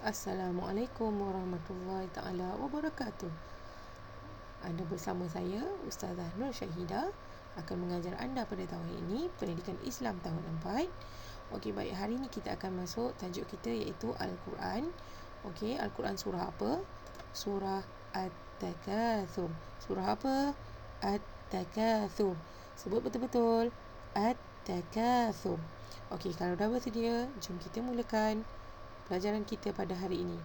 Assalamualaikum warahmatullahi taala wabarakatuh. Anda bersama saya Ustazah Nur Syahidah akan mengajar anda pada tahun ini Pendidikan Islam tahun 4. Okey, baik, hari ini kita akan masuk tajuk kita iaitu Al-Quran. Okey, Al-Quran surah apa? Surah At-Takatsur. Surah apa? At-Takatsur. Sebut betul-betul. At-Takatsur. Okey, kalau dah bersedia, jom kita mulakan pelajaran kita pada hari ini.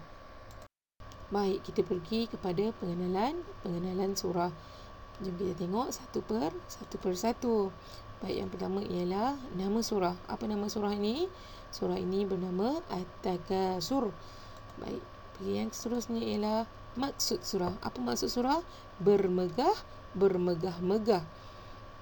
Baik, kita pergi kepada pengenalan surah. Jom kita tengok satu per satu. Baik, yang pertama ialah nama surah. Apa nama surah ini? Surah ini bernama At-Takatsur. Baik, pergi yang seterusnya ialah maksud surah. Apa maksud surah? Bermegah-megah.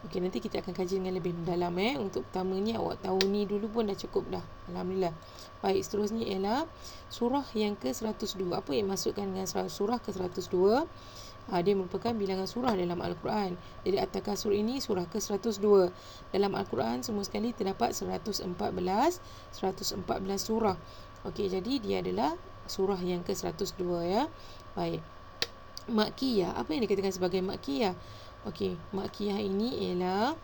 Okey, nanti kita akan kaji dengan lebih mendalam. Untuk pertama ni awak tahu ni dulu pun dah cukup dah. Alhamdulillah. Baik, seterusnya ialah surah yang ke-102. Apa yang maksudkan dengan surah ke-102? Dia merupakan bilangan surah dalam Al-Quran. Jadi At-Takatsur ini surah ke-102. Dalam Al-Quran semua sekali terdapat 114 surah. Okey, jadi dia adalah surah yang ke-102 ya. Baik. Makkiyah. Apa yang dikatakan sebagai Makkiyah? Okey, Makkiyah ini ialah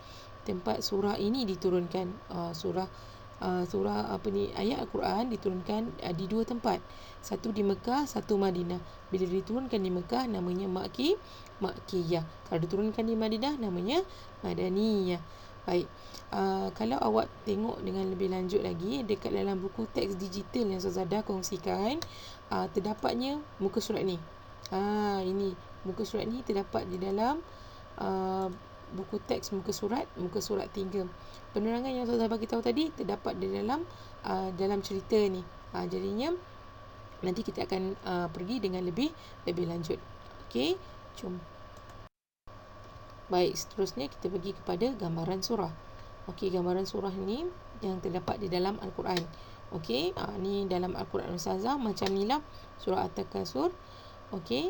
tempat surah ini diturunkan. Surah ayat Al-Quran diturunkan di dua tempat. Satu di Mekah, satu Madinah. Bila diturunkan di Mekah namanya Makkiyah. Kalau diturunkan di Madinah namanya Madaniyah. Baik. Kalau awak tengok dengan lebih lanjut lagi dekat dalam buku teks digital yang Ustazah kongsikan, terdapatnya muka surat ni. Ini muka surat ni terdapat di dalam buku teks muka surat 3. Penerangan yang saya bagi tahu tadi terdapat di dalam cerita ni. Jadinya nanti kita akan pergi dengan lebih lanjut. Okey, jom. Baik, seterusnya kita pergi kepada gambaran surah. Okey, gambaran surah ni yang terdapat di dalam Al-Quran. Okey, ni dalam Al-Quran Ustazah macam ni lah surah At-Takatsur. Okey,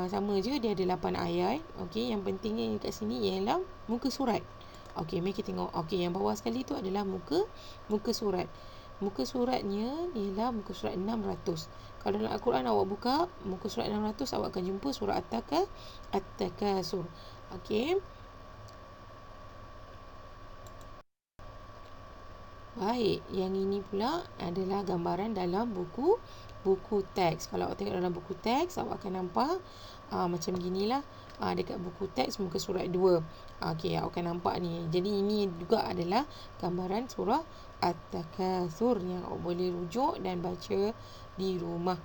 sama je, dia ada 8 ayat. Okey, yang pentingnya kat sini ialah muka surat. Okey, mari kita tengok. Okey, yang bawah sekali tu adalah muka surat. Muka suratnya ialah muka surat 600. Kalau dalam Al-Quran awak buka muka surat 600, awak akan jumpa surah At-Takatsur. Okey. Baik, yang ini pula adalah gambaran dalam buku teks. Kalau awak tengok dalam buku teks, awak akan nampak macam ginilah. Dekat buku teks muka surat 2. Okey, awak akan nampak ni. Jadi ini juga adalah gambaran surah At-Takatsur yang awak boleh rujuk dan baca di rumah.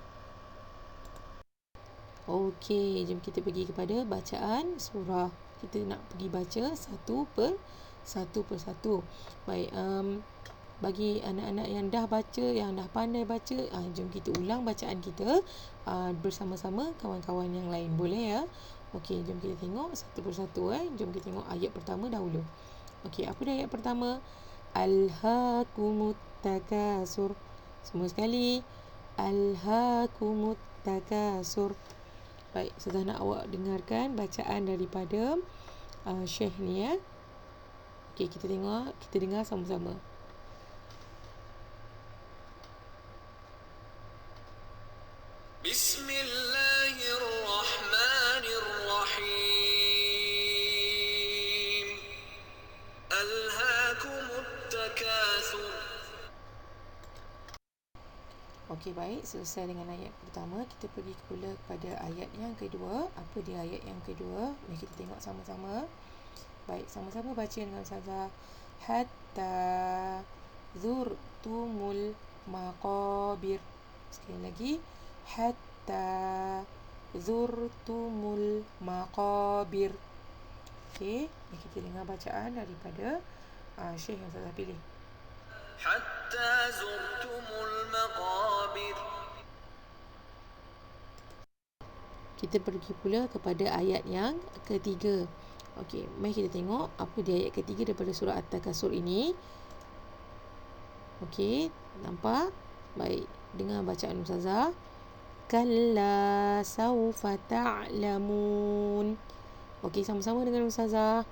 Okey, jom kita pergi kepada bacaan surah. Kita nak pergi baca satu per satu. Baik, bagi anak-anak yang dah baca, yang dah pandai baca, jom kita ulang bacaan kita bersama-sama kawan-kawan yang lain. Boleh ya? Okey, jom kita tengok satu persatu. Jom kita tengok ayat pertama dahulu. Okey, apa dia ayat pertama? Alhaakumut takatsur. Semua sekali. Alhaakumut takatsur. Baik, sudah nak awak dengarkan bacaan daripada Syekh ni ya. Okey, kita dengar sama-sama. Bismillahirrahmanirrahim. Alhaakumut takatsur. Okey, baik, selesai dengan ayat pertama. Kita pergi pula kepada ayat yang kedua. Apa dia ayat yang kedua? Mari kita tengok sama-sama. Baik, sama-sama baca dengan Ustazah. Hatta zurtumul maqabir. Sekali lagi. Hatta zurtumul maqabir. Okey, mari kita dengar bacaan daripada Syekh yang Ustazah pilih. Hatta zurtumul maqabir. Kita pergi pula kepada ayat yang ketiga. Okey, mari kita tengok apa dia ayat ketiga daripada surah At-Takatsur ini. Okey, nampak? Baik, dengar bacaan Ustazah. Kalla sawfa ta'lamun. Okey, sama-sama dengan Ustazah.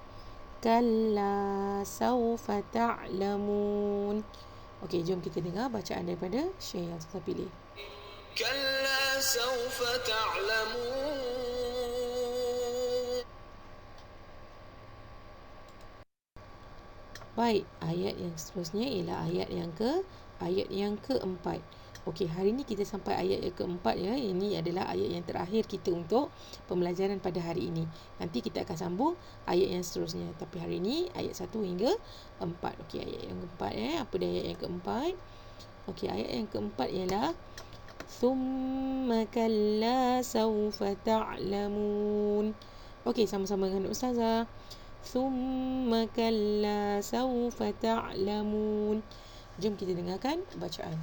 Kalla sawfa ta'lamun. Okey, jom kita dengar bacaan daripada Syekh yang Ustazah pilih. كلا سوف تعلمون. Baik, ayat yang seterusnya ialah ayat yang keempat. Okey, hari ini kita sampai ayat yang keempat ya. Ini adalah ayat yang terakhir kita untuk pembelajaran pada hari ini. Nanti kita akan sambung ayat yang seterusnya. Tapi hari ini ayat 1 hingga 4. Okey, ayat yang keempat apa dia ayat yang keempat? Okey, ayat yang keempat ialah Thumma kalla sawfa ta'lamun. Okey, sama-sama dengan Ustazah. Thumma kalla sawfa ta'lamun. Jom kita dengarkan bacaan.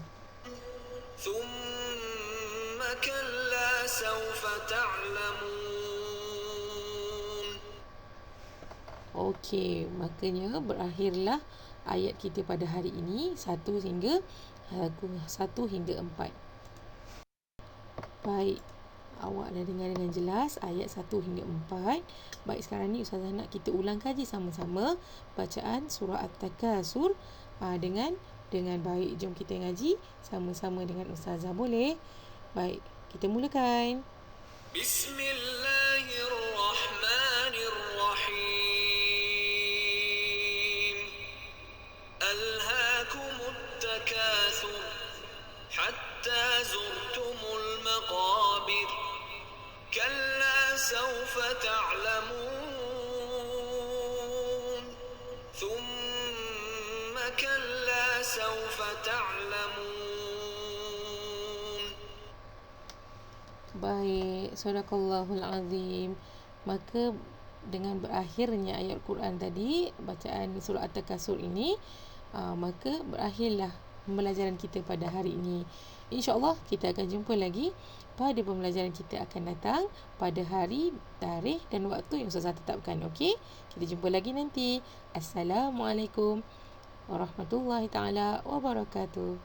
ثم كلا سوف تعلمون. Okey, makanya berakhirlah ayat kita pada hari ini 1 hingga 4. Baik, awak dah dengar dengan jelas ayat 1 hingga 4. Baik, sekarang ni Ustazah nak kita ulang kaji sama-sama bacaan surah At-Takasur dengan baik. Jom kita ngaji sama-sama dengan Ustazah, boleh? Baik, kita mulakan. Bismillahirrahmanirrahim. Alhaakumut takathur hatta zurtumul maqabir. Kalla sawfa ta'lamun. Thumma kalla sawfa ta'lamun. Baik, sadaqallahul azim. Maka dengan berakhirnya ayat Quran tadi, bacaan surah At-Takasur ini, maka berakhirlah pembelajaran kita pada hari ini. InsyaAllah kita akan jumpa lagi pada pembelajaran kita akan datang pada hari, tarikh dan waktu yang Ustazah tetapkan. Okey, kita jumpa lagi nanti. Assalamualaikum warahmatullahi taala wabarakatuh.